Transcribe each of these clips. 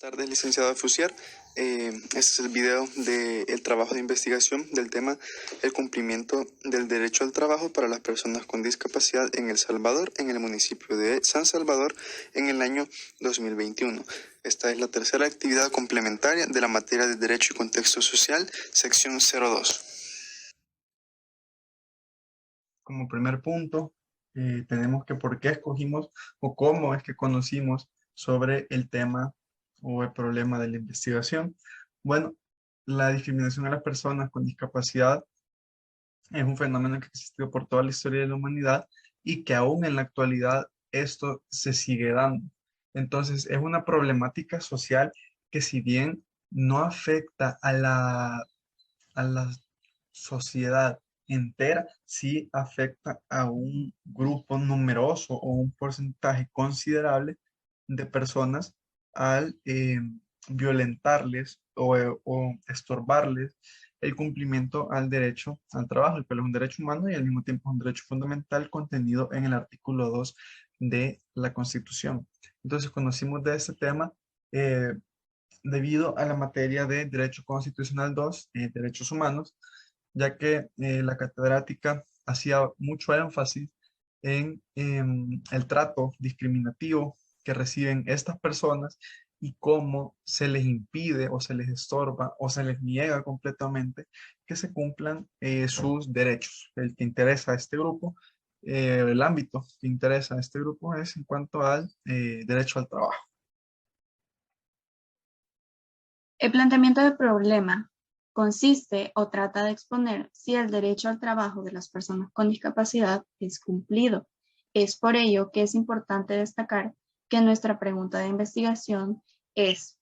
Tardes, licenciado Fusier. Este es el video del trabajo de investigación del tema el cumplimiento del derecho al trabajo para las personas con discapacidad en El Salvador, en el municipio de San Salvador, en el año 2021. Esta es la tercera actividad complementaria de la materia de Derecho y Contexto Social, sección 02. Como primer punto, tenemos que por qué escogimos o cómo es que conocimos sobre el tema o el problema de la investigación. Bueno, la discriminación a las personas con discapacidad es un fenómeno que ha existido por toda la historia de la humanidad y que aún en la actualidad esto se sigue dando. Entonces, es una problemática social que si bien no afecta a la sociedad entera, sí afecta a un grupo numeroso o un porcentaje considerable de personas al violentarles o estorbarles el cumplimiento al derecho al trabajo, el cual es un derecho humano y al mismo tiempo es un derecho fundamental contenido en el artículo 2 de la Constitución. Entonces, conocimos de este tema eh, debido a la materia de Derecho Constitucional 2, Derechos Humanos, ya que la catedrática hacía mucho énfasis en el trato discriminativo que reciben estas personas y cómo se les impide o se les estorba o se les niega completamente que se cumplan sus derechos. El que interesa a este grupo, el ámbito que interesa a este grupo es en cuanto al derecho al trabajo. El planteamiento del problema consiste o trata de exponer si el derecho al trabajo de las personas con discapacidad es cumplido. Es por ello que es importante destacar que nuestra pregunta de investigación es: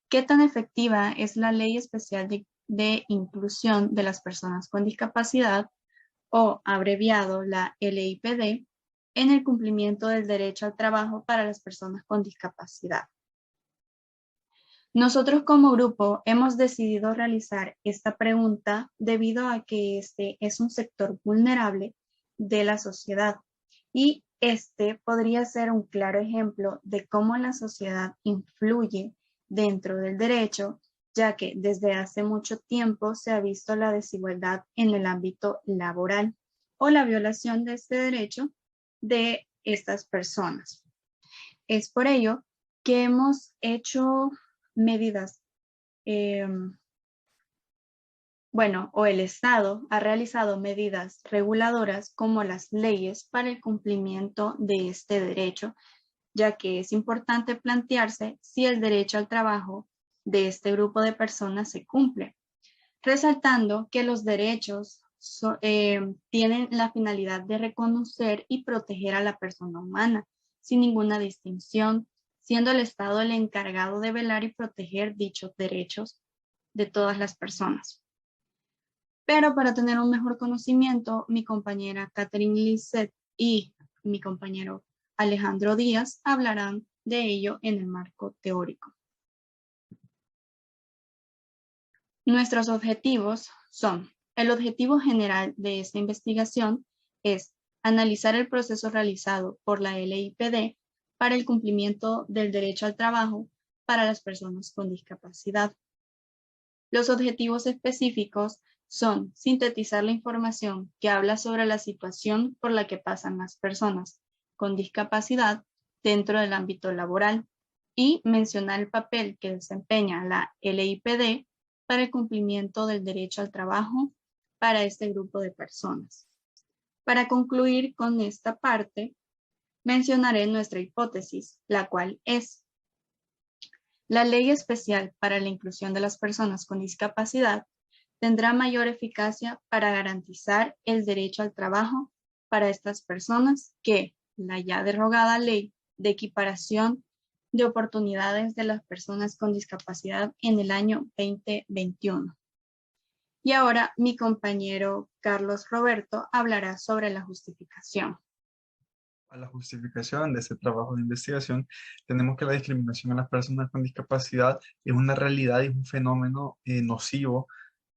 ¿qué tan efectiva es la Ley Especial de Inclusión de las Personas con Discapacidad, o abreviado la LIPD, en el cumplimiento del derecho al trabajo para las personas con discapacidad? Nosotros como grupo hemos decidido realizar esta pregunta debido a que este es un sector vulnerable de la sociedad y este podría ser un claro ejemplo de cómo la sociedad influye dentro del derecho, ya que desde hace mucho tiempo se ha visto la desigualdad en el ámbito laboral o la violación de este derecho de estas personas. Es por ello que hemos hecho medidas, eh, o el Estado ha realizado medidas reguladoras como las leyes para el cumplimiento de este derecho, ya que es importante plantearse si el derecho al trabajo de este grupo de personas se cumple, resaltando que los derechos tienen la finalidad de reconocer y proteger a la persona humana, sin ninguna distinción, siendo el Estado el encargado de velar y proteger dichos derechos de todas las personas. Pero para tener un mejor conocimiento, mi compañera Catherine Lisset y mi compañero Alejandro Díaz hablarán de ello en el marco teórico. Nuestros objetivos son: el objetivo general de esta investigación es analizar el proceso realizado por la LIPD para el cumplimiento del derecho al trabajo para las personas con discapacidad. Los objetivos específicos son sintetizar la información que habla sobre la situación por la que pasan las personas con discapacidad dentro del ámbito laboral y mencionar el papel que desempeña la LIPD para el cumplimiento del derecho al trabajo para este grupo de personas. Para concluir con esta parte, mencionaré nuestra hipótesis, la cual es: la Ley Especial para la Inclusión de las Personas con Discapacidad tendrá mayor eficacia para garantizar el derecho al trabajo para estas personas que la ya derogada Ley de Equiparación de Oportunidades de las Personas con Discapacidad en el año 2021. Y ahora mi compañero Carlos Roberto hablará sobre la justificación. A la justificación de este trabajo de investigación, tenemos que la discriminación a las personas con discapacidad es una realidad y es un fenómeno nocivo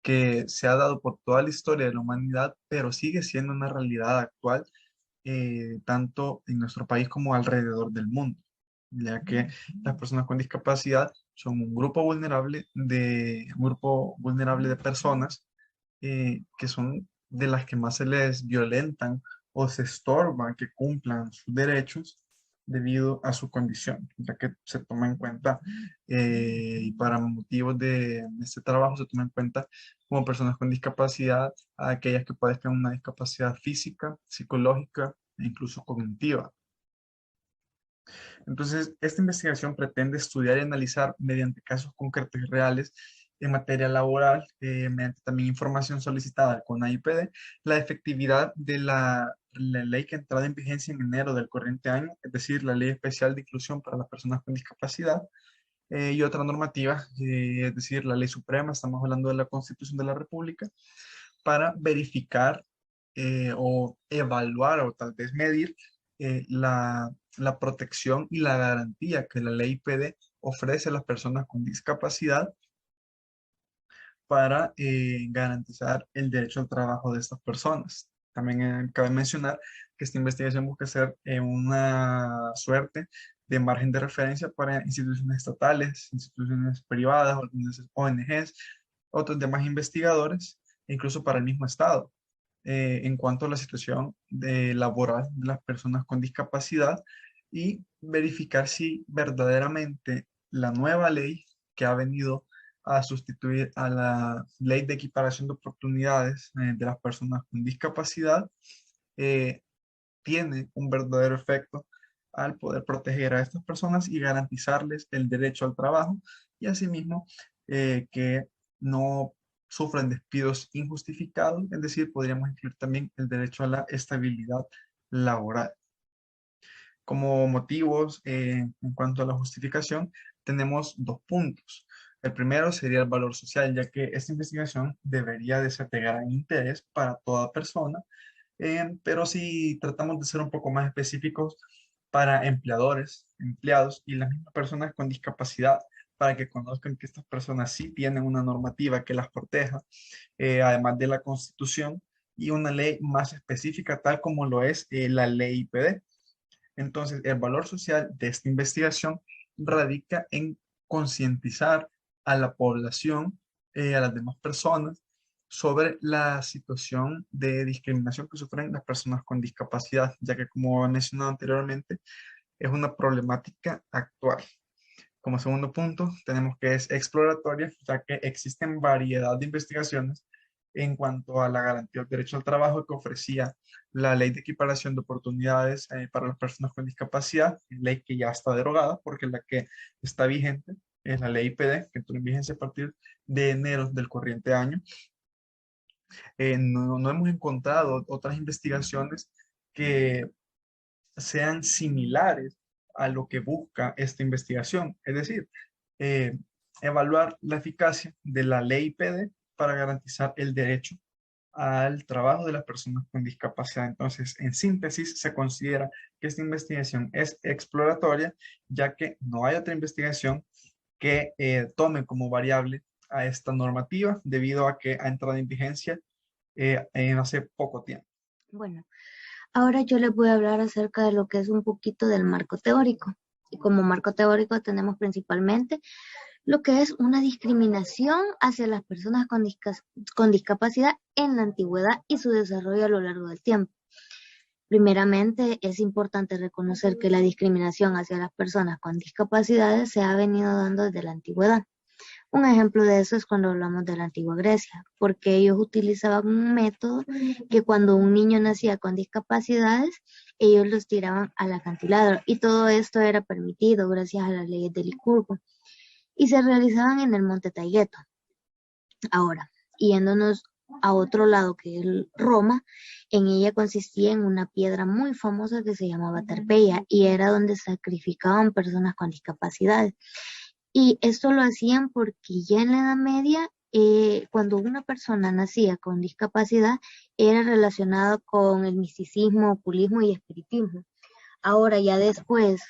que se ha dado por toda la historia de la humanidad, pero sigue siendo una realidad actual, tanto en nuestro país como alrededor del mundo, ya que las personas con discapacidad son un grupo vulnerable de personas que son de las que más se les violentan o se estorban que cumplan sus derechos debido a su condición, ya que se toma en cuenta y para motivos de este trabajo se toma en cuenta como personas con discapacidad a aquellas que padezcan una discapacidad física, psicológica e incluso cognitiva. Entonces, esta investigación pretende estudiar y analizar mediante casos concretos y reales en materia laboral, mediante también información solicitada con AIPD, la efectividad de la ley que entró en vigencia en enero del corriente año, es decir, la Ley Especial de Inclusión para las Personas con Discapacidad, y otra normativa, es decir, la Ley Suprema, estamos hablando de la Constitución de la República, para verificar o evaluar o tal vez medir la protección y la garantía que la ley IPD ofrece a las personas con discapacidad para garantizar el derecho al trabajo de estas personas. También cabe mencionar que esta investigación busca ser una suerte de margen de referencia para instituciones estatales, instituciones privadas, algunas ONGs, otros demás investigadores, e incluso para el mismo Estado, en cuanto a la situación laboral de las personas con discapacidad y verificar si verdaderamente la nueva ley que ha venido a sustituir a la ley de equiparación de oportunidades de las personas con discapacidad eh, tiene un verdadero efecto al poder proteger a estas personas y garantizarles el derecho al trabajo y asimismo que no sufren despidos injustificados, es decir, podríamos incluir también el derecho a la estabilidad laboral. Como motivos en cuanto a la justificación, tenemos dos puntos. El primero sería el valor social, ya que esta investigación debería de ser de gran interés para toda persona, pero si tratamos de ser un poco más específicos para empleadores, empleados y las mismas personas con discapacidad, para que conozcan que estas personas sí tienen una normativa que las proteja, además de la Constitución y una ley más específica, tal como lo es la ley IPD. Entonces, el valor social de esta investigación radica en concientizar a la población, a las demás personas, sobre la situación de discriminación que sufren las personas con discapacidad, ya que como he mencionado anteriormente, es una problemática actual. Como segundo punto, tenemos que es exploratoria, ya que existen variedad de investigaciones en cuanto a la garantía del derecho al trabajo que ofrecía la Ley de Equiparación de Oportunidades para las Personas con Discapacidad, ley que ya está derogada porque la que está vigente es la Ley IPD, que entró en vigencia a partir de enero del corriente año. No hemos encontrado otras investigaciones que sean similares a lo que busca esta investigación, es decir, eh, evaluar la eficacia de la ley IPD para garantizar el derecho al trabajo de las personas con discapacidad. Entonces, en síntesis, se considera que esta investigación es exploratoria, ya que no hay otra investigación que tome como variable a esta normativa debido a que ha entrado en vigencia en hace poco tiempo. Bueno, ahora yo les voy a hablar acerca de lo que es un poquito del marco teórico. Y como marco teórico tenemos principalmente lo que es una discriminación hacia las personas con discapacidad en la antigüedad y su desarrollo a lo largo del tiempo. Primeramente, es importante reconocer que la discriminación hacia las personas con discapacidades se ha venido dando desde la antigüedad. Un ejemplo de eso es cuando hablamos de la antigua Grecia, porque ellos utilizaban un método que cuando un niño nacía con discapacidades, ellos los tiraban al acantilado y todo esto era permitido gracias a las leyes de Licurgo y se realizaban en el monte Taygeto. Ahora, yéndonos a otro lado que es Roma, en ella consistía en una piedra muy famosa que se llamaba Tarpeia y era donde sacrificaban personas con discapacidades. Y esto lo hacían porque ya en la Edad Media, cuando una persona nacía con discapacidad, era relacionado con el misticismo, ocultismo y espiritismo. Ahora, ya después,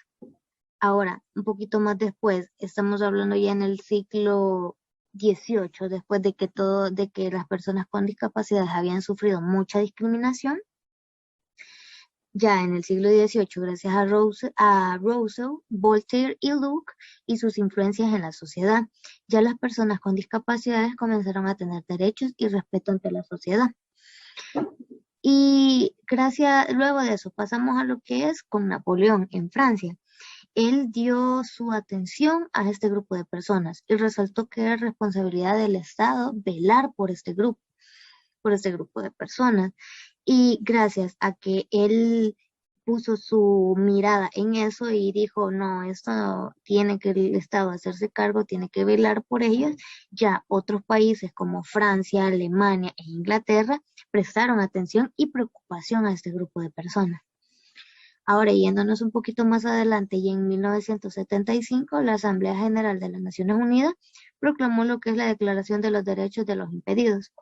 un poquito más después, estamos hablando ya en el siglo XVIII, después de que las personas con discapacidades habían sufrido mucha discriminación, Ya en el siglo XVIII, gracias a Rousseau, Voltaire y Locke y sus influencias en la sociedad, ya las personas con discapacidades comenzaron a tener derechos y respeto ante la sociedad. Y luego de eso pasamos a lo que es con Napoleón en Francia. Él dio su atención a este grupo de personas y resaltó que era responsabilidad del Estado velar por este grupo de personas. Y gracias a que él puso su mirada en eso y dijo, no, esto tiene que el Estado hacerse cargo, tiene que velar por ellos, ya otros países como Francia, Alemania e Inglaterra prestaron atención y preocupación a este grupo de personas. Ahora, yéndonos un poquito más adelante, y en 1975, la Asamblea General de las Naciones Unidas proclamó lo que es la Declaración de los Derechos de los Impedidos.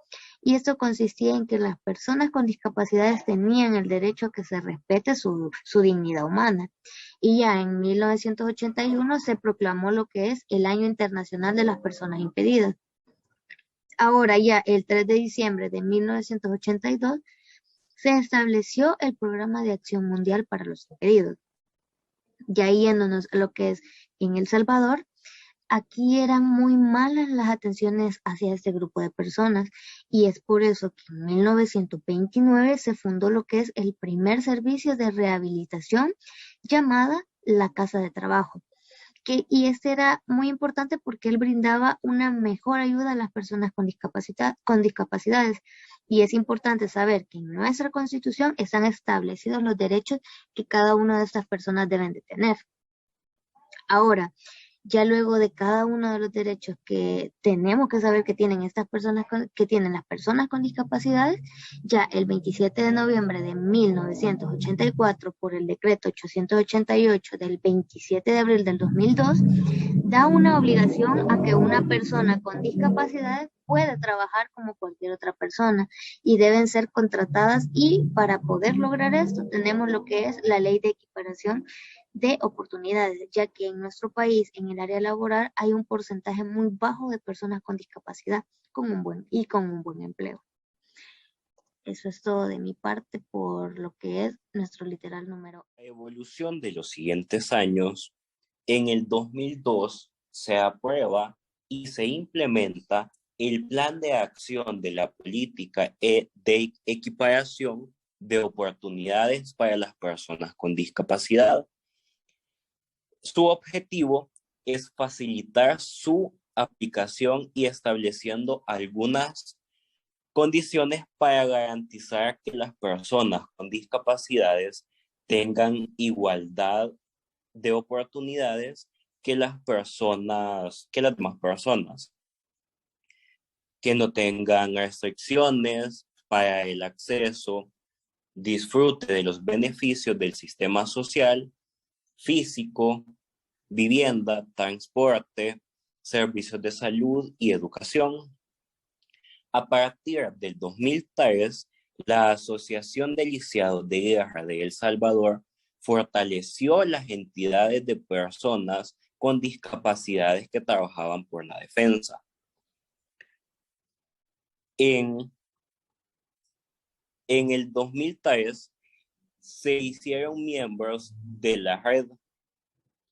Y esto consistía en que las personas con discapacidades tenían el derecho a que se respete su dignidad humana. Y ya en 1981 se proclamó lo que es el Año Internacional de las Personas Impedidas. Ahora ya el 3 de diciembre de 1982 se estableció el Programa de Acción Mundial para los Impedidos. Ya yéndonos a lo que es en El Salvador, aquí eran muy malas las atenciones hacia este grupo de personas y es por eso que en 1929 se fundó lo que es el primer servicio de rehabilitación llamada la Casa de Trabajo. Y este era muy importante porque él brindaba una mejor ayuda a las personas con discapacidades. Y es importante saber que en nuestra Constitución están establecidos los derechos que cada una de estas personas deben de tener. Ahora, ya luego de cada uno de los derechos que tenemos que saber que tienen estas personas que tienen las personas con discapacidades, ya el 27 de noviembre de 1984 por el decreto 888 del 27 de abril del 2002 da una obligación a que una persona con discapacidades puede trabajar como cualquier otra persona y deben ser contratadas, y para poder lograr esto tenemos lo que es la ley de equiparación de oportunidades, ya que en nuestro país, en el área laboral, hay un porcentaje muy bajo de personas con discapacidad con un buen empleo. Eso es todo de mi parte por lo que es nuestro literal número. La evolución de los siguientes años, en el 2002 se aprueba y se implementa el Plan de Acción de la Política de Equiparación de Oportunidades para las Personas con Discapacidad. Su objetivo es facilitar su aplicación y estableciendo algunas condiciones para garantizar que las personas con discapacidades tengan igualdad de oportunidades que las demás personas, que no tengan restricciones para el acceso, disfrute de los beneficios del sistema social, físico, vivienda, transporte, servicios de salud y educación. A partir del 2003, la Asociación de Lisiados de Guerra de El Salvador fortaleció las entidades de personas con discapacidades que trabajaban por la defensa. En el 2003 se hicieron miembros de la red,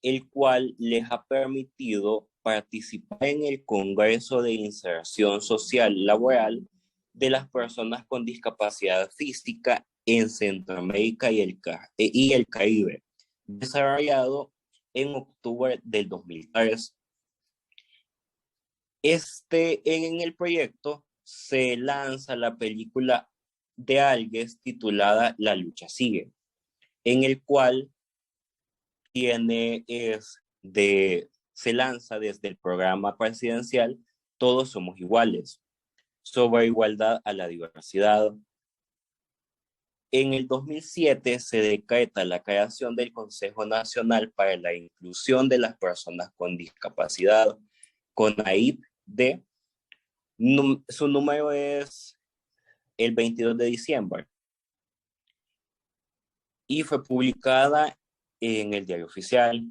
el cual les ha permitido participar en el Congreso de Inserción Social Laboral de las personas con discapacidad física en Centroamérica y el Caribe, desarrollado en octubre del 2003. En el proyecto se lanza la película de Algues titulada La lucha sigue, en el cual se lanza desde el programa presidencial Todos somos iguales, sobre igualdad a la diversidad. En el 2007 se decreta la creación del Consejo Nacional para la Inclusión de las Personas con Discapacidad, CONAIP-D. Su número es el 22 de diciembre y fue publicada en el Diario Oficial.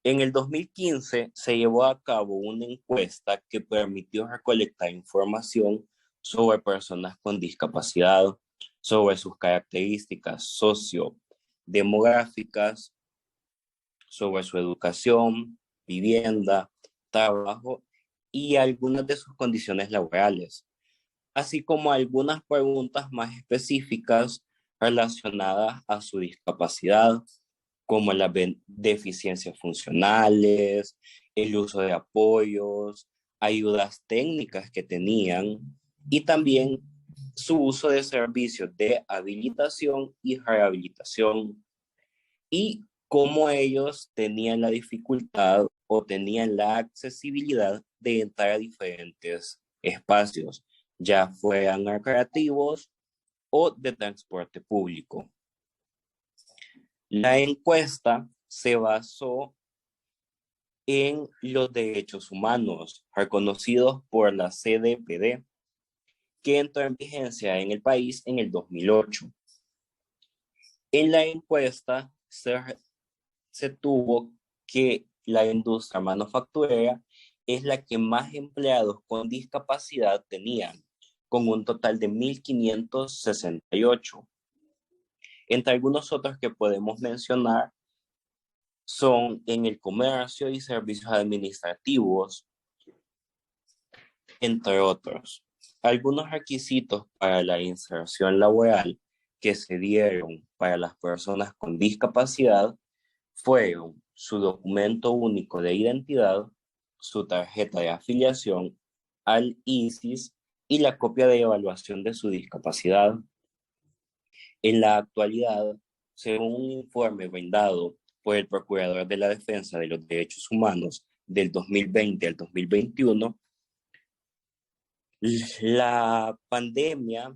En el 2015 se llevó a cabo una encuesta que permitió recolectar información sobre personas con discapacidad, sobre sus características sociodemográficas, sobre su educación, vivienda, trabajo y algunas de sus condiciones laborales, así como algunas preguntas más específicas relacionadas a su discapacidad, como las deficiencias funcionales, el uso de apoyos, ayudas técnicas que tenían y también su uso de servicios de habilitación y rehabilitación y cómo ellos tenían la dificultad o tenían la accesibilidad de entrar a diferentes espacios, ya fueran recreativos o de transporte público. La encuesta se basó en los derechos humanos reconocidos por la CDPD, que entró en vigencia en el país en el 2008. En la encuesta se tuvo que la industria manufacturera es la que más empleados con discapacidad tenían, con un total de 1.568. Entre algunos otros que podemos mencionar son en el comercio y servicios administrativos, entre otros. Algunos requisitos para la inserción laboral que se dieron para las personas con discapacidad fueron su documento único de identidad, su tarjeta de afiliación al ISIS y la copia de evaluación de su discapacidad. En la actualidad, según un informe brindado por el Procurador de la Defensa de los Derechos Humanos del 2020 al 2021, la pandemia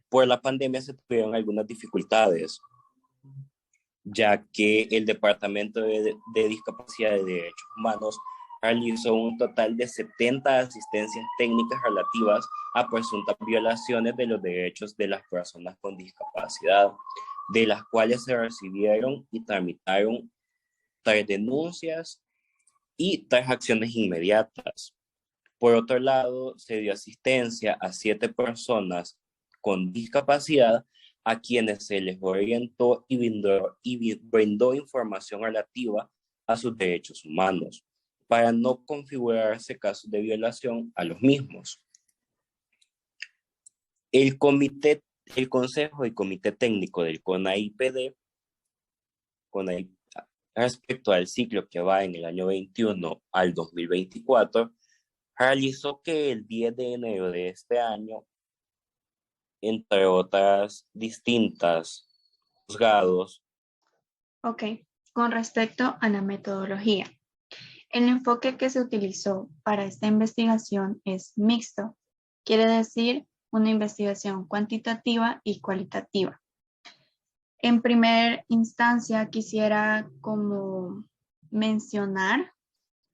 por la pandemia se tuvieron algunas dificultades, ya que el Departamento de Discapacidad y Derechos Humanos realizó un total de 70 asistencias técnicas relativas a presuntas violaciones de los derechos de las personas con discapacidad, de las cuales se recibieron y tramitaron 3 denuncias y 3 acciones inmediatas. Por otro lado, se dio asistencia a 7 personas con discapacidad a quienes se les orientó y brindó información relativa a sus derechos humanos, para no configurarse casos de violación a los mismos. El Consejo y Comité Técnico del CONAIPD, respecto al ciclo que va en el año 21 al 2024, realizó que el 10 de enero de este año, entre otras distintas juzgados. Ok, con respecto a la metodología. El enfoque que se utilizó para esta investigación es mixto, quiere decir una investigación cuantitativa y cualitativa. En primera instancia quisiera como mencionar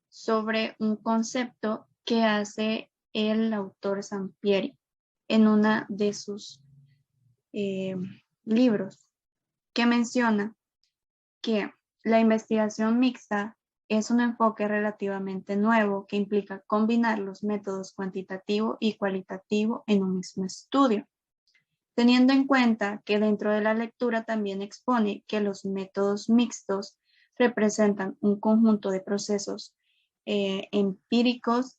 sobre un concepto que hace el autor Sampieri en uno de sus libros, que menciona que la investigación mixta es un enfoque relativamente nuevo que implica combinar los métodos cuantitativo y cualitativo en un mismo estudio, teniendo en cuenta que dentro de la lectura también expone que los métodos mixtos representan un conjunto de procesos empíricos,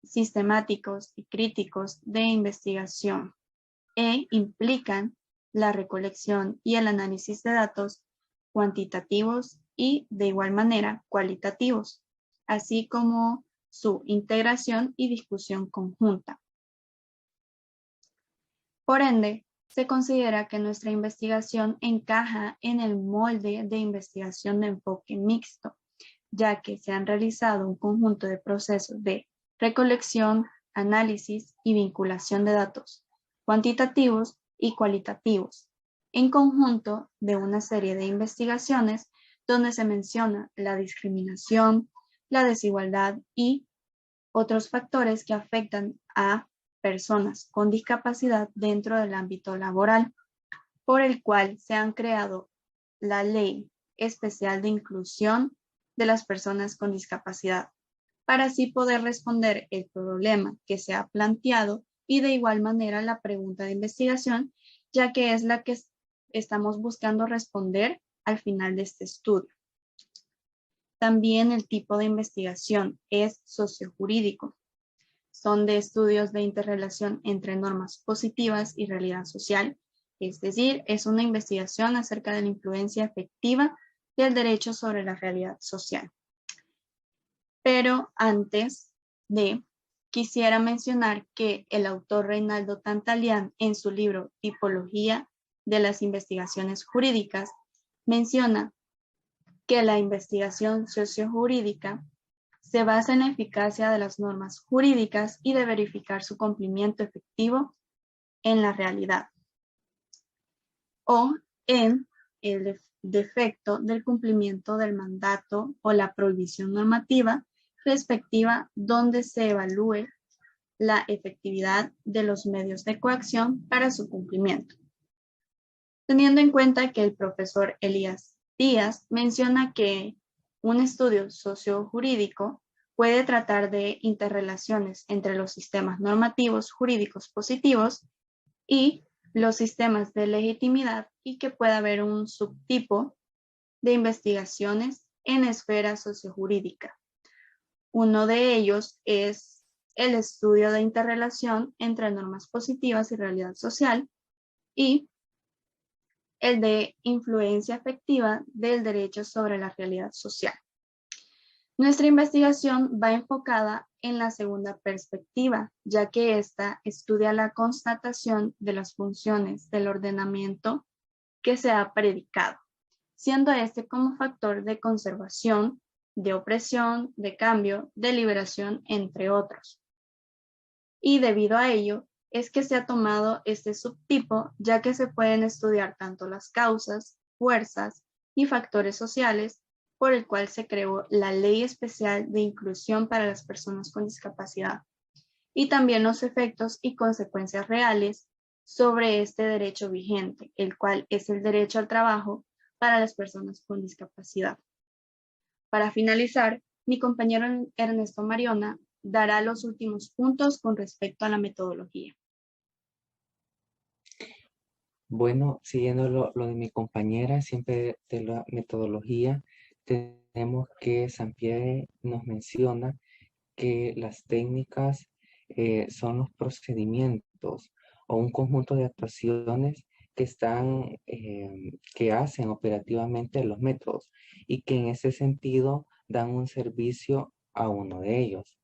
sistemáticos y críticos de investigación e implican la recolección y el análisis de datos cuantitativos y de igual manera cualitativos, así como su integración y discusión conjunta. Por ende, se considera que nuestra investigación encaja en el molde de investigación de enfoque mixto, ya que se han realizado un conjunto de procesos de recolección, análisis y vinculación de datos cuantitativos y cualitativos, en conjunto de una serie de investigaciones donde se menciona la discriminación, la desigualdad y otros factores que afectan a personas con discapacidad dentro del ámbito laboral, por el cual se han creado la Ley Especial de Inclusión de las Personas con Discapacidad, para así poder responder el problema que se ha planteado y de igual manera la pregunta de investigación, ya que es la que estamos buscando responder al final de este estudio. También el tipo de investigación es sociojurídico. Son de estudios de interrelación entre normas positivas y realidad social, es decir, es una investigación acerca de la influencia efectiva del derecho sobre la realidad social. Pero antes quisiera mencionar que el autor Reinaldo Tantalián, en su libro Tipología de las investigaciones jurídicas, menciona que la investigación sociojurídica se basa en la eficacia de las normas jurídicas y de verificar su cumplimiento efectivo en la realidad, o en el defecto del cumplimiento del mandato o la prohibición normativa respectiva, donde se evalúe la efectividad de los medios de coacción para su cumplimiento. Teniendo en cuenta que el profesor Elías Díaz menciona que un estudio sociojurídico puede tratar de interrelaciones entre los sistemas normativos jurídicos positivos y los sistemas de legitimidad, y que puede haber un subtipo de investigaciones en esfera sociojurídica. Uno de ellos es el estudio de interrelación entre normas positivas y realidad social, y el de influencia efectiva del derecho sobre la realidad social. Nuestra investigación va enfocada en la segunda perspectiva, ya que ésta estudia la constatación de las funciones del ordenamiento que se ha predicado, siendo este como factor de conservación, de opresión, de cambio, de liberación, entre otros. Y debido a ello, es que se ha tomado este subtipo, ya que se pueden estudiar tanto las causas, fuerzas y factores sociales por el cual se creó la Ley Especial de Inclusión para las Personas con Discapacidad, y también los efectos y consecuencias reales sobre este derecho vigente, el cual es el derecho al trabajo para las personas con discapacidad. Para finalizar, mi compañero Ernesto Mariona dará los últimos puntos con respecto a la metodología. Bueno, siguiendo lo de mi compañera, siempre de la metodología, tenemos que Sampierre nos menciona que las técnicas son los procedimientos o un conjunto de actuaciones que hacen operativamente los métodos y que en ese sentido dan un servicio a uno de ellos.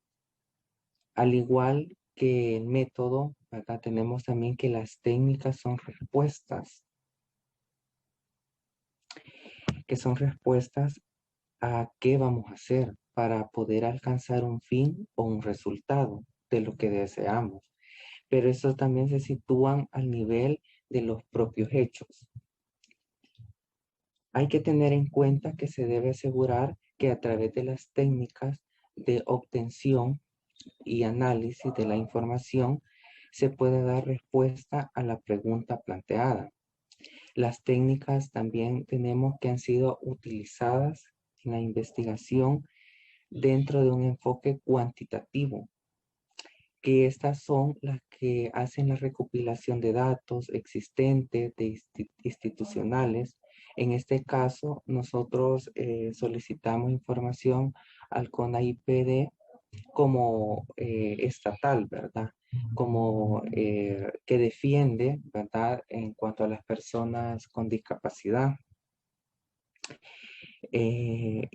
Al igual que el método, acá tenemos también que las técnicas son respuestas, a qué vamos a hacer para poder alcanzar un fin o un resultado de lo que deseamos. Pero eso también se sitúan al nivel de los propios hechos. Hay que tener en cuenta que se debe asegurar que a través de las técnicas de obtención y análisis de la información se puede dar respuesta a la pregunta planteada. Las técnicas también tenemos que han sido utilizadas en la investigación dentro de un enfoque cuantitativo, que estas son las que hacen la recopilación de datos existentes, institucionales. En este caso, nosotros solicitamos información al CONAIPD como estatal, ¿verdad? Como que defiende, ¿verdad? En cuanto a las personas con discapacidad. Y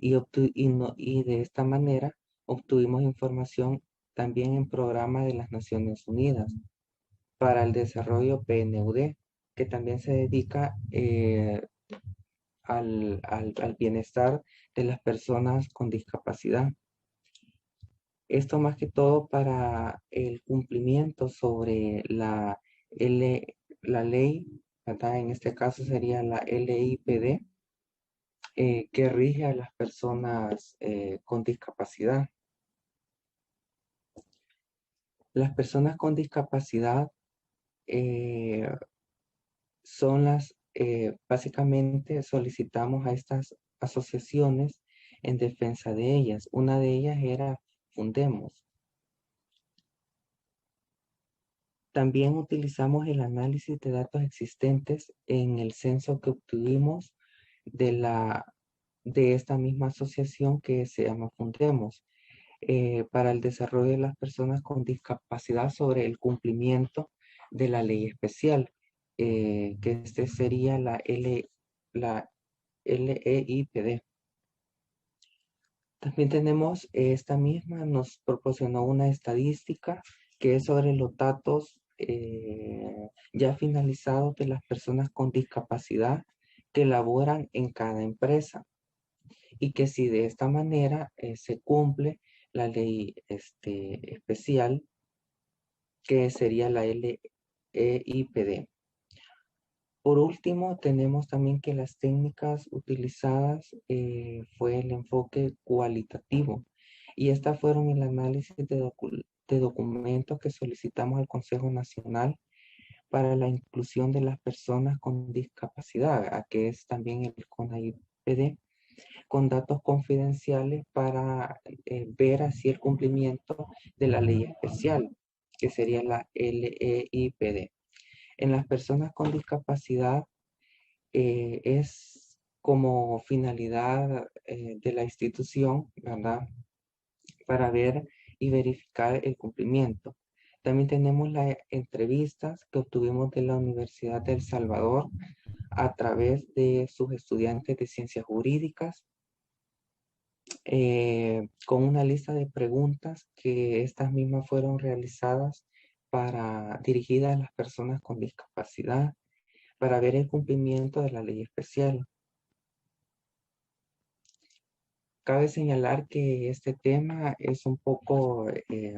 de esta manera obtuvimos información también en programa de las Naciones Unidas para el desarrollo PNUD, que también se dedica al bienestar de las personas con discapacidad. Esto más que todo para el cumplimiento sobre la ley, ¿verdad? En este caso sería la LIPD, que rige a las personas con discapacidad. Las personas con discapacidad son básicamente solicitamos a estas asociaciones en defensa de ellas. Una de ellas era Fundemos. También utilizamos el análisis de datos existentes en el censo que obtuvimos de esta misma asociación que se llama Fundemos, para el desarrollo de las personas con discapacidad sobre el cumplimiento de la ley especial, que este sería la LEIPD. También tenemos esta misma, nos proporcionó una estadística que es sobre los datos ya finalizados de las personas con discapacidad que laboran en cada empresa, y que si de esta manera se cumple la ley especial, que sería la LEIPD. Por último, tenemos también que las técnicas utilizadas fue el enfoque cualitativo, y estas fueron el análisis de documentos que solicitamos al Consejo Nacional para la inclusión de las personas con discapacidad, a que es también el CONAIPD, con datos confidenciales para ver así el cumplimiento de la ley especial, que sería la LEIPD. En las personas con discapacidad es como finalidad de la institución, ¿verdad? Para ver y verificar el cumplimiento. También tenemos las entrevistas que obtuvimos de la Universidad de El Salvador a través de sus estudiantes de ciencias jurídicas, con una lista de preguntas que estas mismas fueron realizadas dirigidas a las personas con discapacidad, para ver el cumplimiento de la ley especial. Cabe señalar que este tema es un poco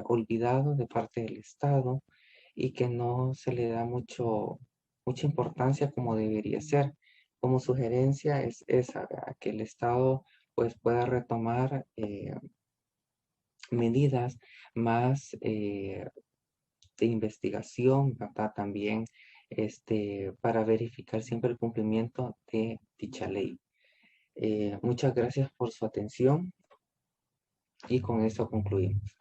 olvidado de parte del Estado, y que no se le da mucha importancia como debería ser. Como sugerencia es esa, ¿verdad? Que el Estado pues pueda retomar medidas más de investigación, ¿verdad? También para verificar siempre el cumplimiento de dicha ley. Muchas gracias por su atención, y con eso concluimos.